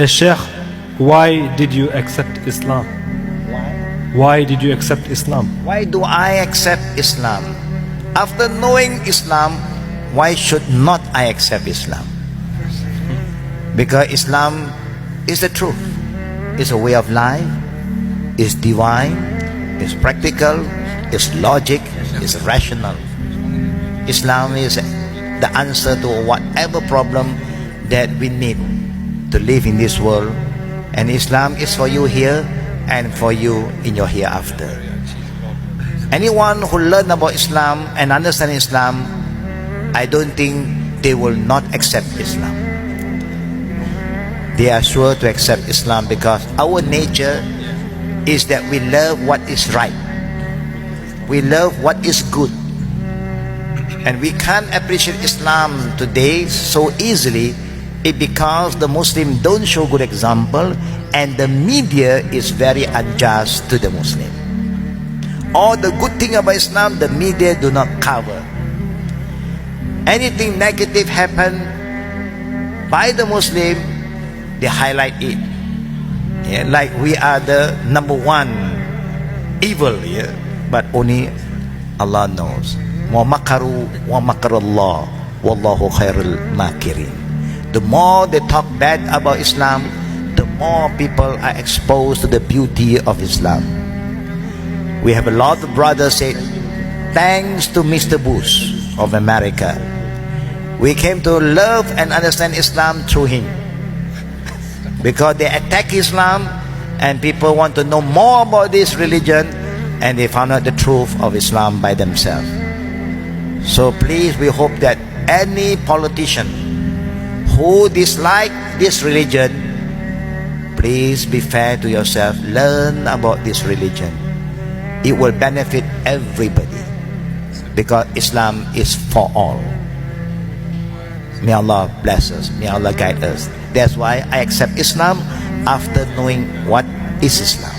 Sheikh, why did you accept Islam? Why did you accept Islam? Why do I accept Islam? After knowing Islam, why should not I accept Islam? Because Islam is the truth. It's a way of life. It's divine. It's practical. It's logic. It's rational. Islam is the answer to whatever problem that we need to live in this world. And Islam is for you here and for you in your hereafter. Anyone who learn about Islam and understand Islam, I don't think they will not accept Islam. They are sure to accept Islam because our nature is that we love what is right. We love what is good. And we can't appreciate Islam today so easily because the Muslims don't show good example and the media is very unjust to the Muslim. All the good thing about Islam, the media do not cover. Anything negative happen by the Muslim, they highlight it. Yeah, like we are the number one evil, yeah? But only Allah knows. Wa makaru wa makarallah wallahu khairul makirin. The more they talk bad about Islam, the more people are exposed to the beauty of Islam. We have a lot of brothers say, thanks to Mr. Bush of America, we came to love and understand Islam through him. Because they attack Islam and people want to know more about this religion and they found out the truth of Islam by themselves. So please, we hope that any politician who dislike this religion, please be fair to yourself. Learn about this religion. It will benefit everybody because Islam is for all. May Allah bless us. May Allah guide us. That's why I accept Islam after knowing what is Islam.